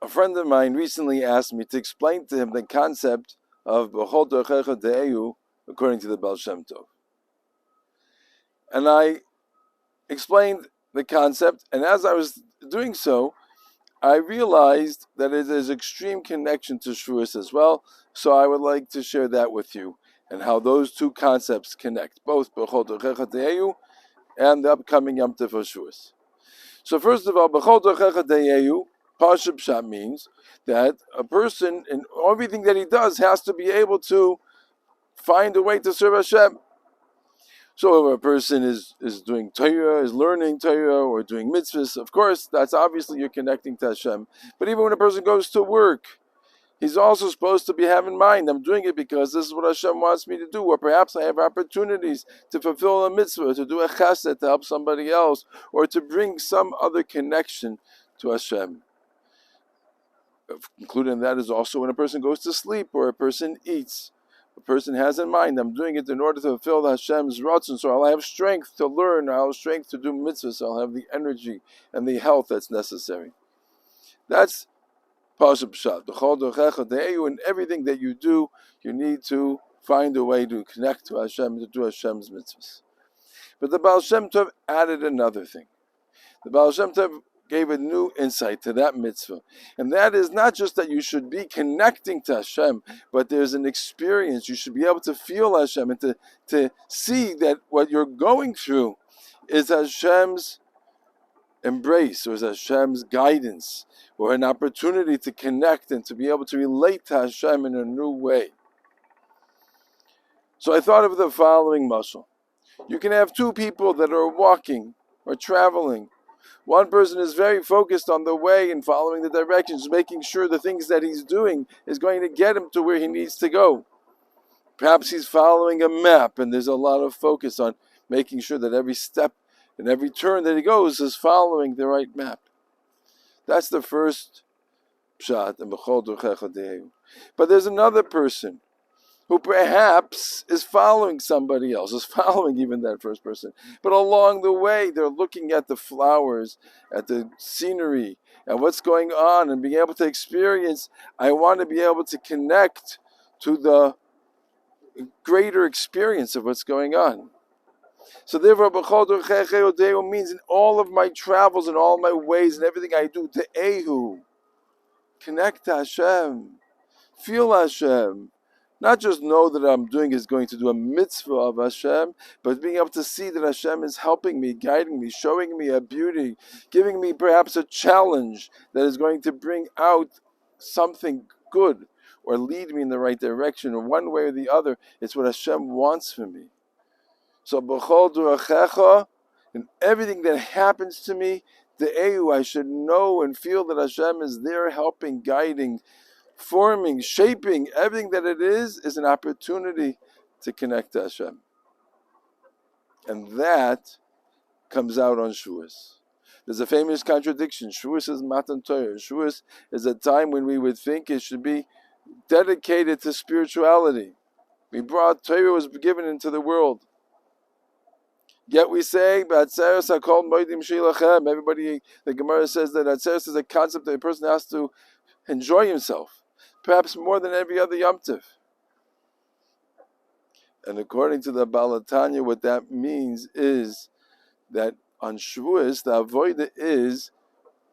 A friend of mine recently asked me to explain to him the concept of Dרכיך, Da'hu according to the Baal Shem Tov. And I explained the concept, and as I was doing so, I realized that it is extreme connection to Shavuos as well, so I would like to share that with you, and how those two concepts connect, both Dרכיך, Da'hu and the upcoming Yom Tov of Shavuos. So first of all, Dרכיך, Da'hu, Pasuk Pshat means that a person in everything that he does has to be able to find a way to serve Hashem. So if a person is doing Torah, is learning Torah, or doing mitzvahs, of course, that's obviously you're connecting to Hashem. But even when a person goes to work, he's also supposed to have in mind, I'm doing it because this is what Hashem wants me to do, or perhaps I have opportunities to fulfill a mitzvah, to do a chesed, to help somebody else, or to bring some other connection to Hashem. Included in that is also when a person goes to sleep or a person eats. A person has in mind, I'm doing it in order to fulfill Hashem's ratzon, so I'll have strength to learn, I'll have strength to do mitzvahs, I'll have the energy and the health that's necessary. That's pasuk pshat. Dרכיך, Da'hu, in everything that you do, you need to find a way to connect to Hashem, to do Hashem's mitzvahs. But the Baal Shem Tov added another thing. The Baal Shem Tov gave a new insight to that mitzvah. And that is not just that you should be connecting to Hashem, but there's an experience. You should be able to feel Hashem and to see that what you're going through is Hashem's embrace, or is Hashem's guidance, or an opportunity to connect and to be able to relate to Hashem in a new way. So I thought of the following mashal. You can have two people that are walking or traveling. One person is very focused on the way and following the directions, making sure the things that he's doing is going to get him to where he needs to go. Perhaps he's following a map and there's a lot of focus on making sure that every step and every turn that he goes is following the right map. That's the first pshat in Dרכיך, Da'hu. But there's another person who perhaps is following somebody else, is following even that first person. But along the way, they're looking at the flowers, at the scenery, and what's going on, and being able to experience, I want to be able to connect to the greater experience of what's going on. So therefore, Dרכיך, Da'hu means in all of my travels, in all my ways, and everything I do, Da'hu, connect to Hashem, feel Hashem. Not just know that I'm doing is going to do a mitzvah of Hashem, but being able to see that Hashem is helping me, guiding me, showing me a beauty, giving me perhaps a challenge that is going to bring out something good or lead me in the right direction, or one way or the other. It's what Hashem wants from me. So Dרכיך, in everything that happens to me, Da'hu, I should know and feel that Hashem is there helping, guiding, forming, shaping. Everything that it is an opportunity to connect to Hashem. And that comes out on Shavuos. There's a famous contradiction. Shavuos is Matan Torah. Shavuos is a time when we would think it should be dedicated to spirituality. We brought Torah, was given into the world. Yet we say, B'atzeres hakol moedim shilachem. Everybody, the Gemara says that Atzeres is a concept that a person has to enjoy himself, perhaps more than every other Yom Tov. And according to the Baal Tanya, what that means is that on Shavuos, the Avodah is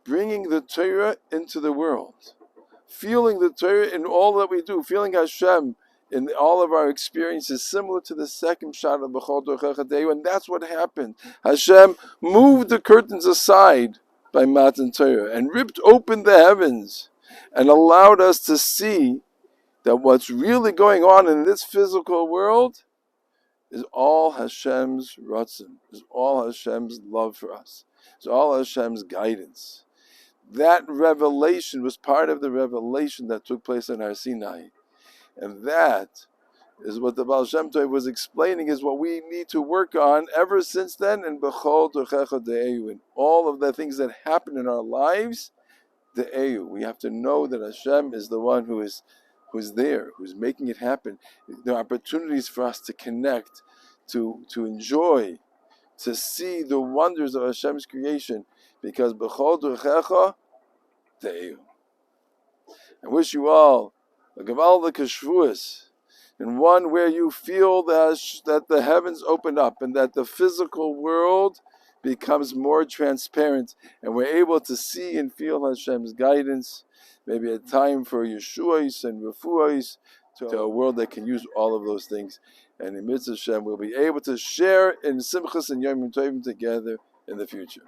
bringing the Torah into the world, feeling the Torah in all that we do, feeling Hashem in all of our experiences, similar to the second shot of Dרכיך, Da'hu. And that's what happened. Hashem moved the curtains aside by Matan Torah and ripped open the heavens and allowed us to see that what's really going on in this physical world is all Hashem's ratzon, is all Hashem's love for us, is all Hashem's guidance. That revelation was part of the revelation that took place in Har Sinai. And that is what the Baal Shem Tov was explaining, is what we need to work on ever since then. And Dרכיך, Da'hu, in all of the things that happen in our lives, Da'hu, we have to know that Hashem is the one who's there, who's making it happen. There are opportunities for us to connect, to enjoy, to see the wonders of Hashem's creation, because Dרכיך, Da'hu. and wish you all a Gavaldik Shavuos, and one where you feel that the heavens open up and that the physical world becomes more transparent, and we're able to see and feel Hashem's guidance. Maybe a time for Yeshuas and Refuas, to a world that can use all of those things. And in Mitzvah Hashem, we'll be able to share in Simchas and Yom Tovim together in the future.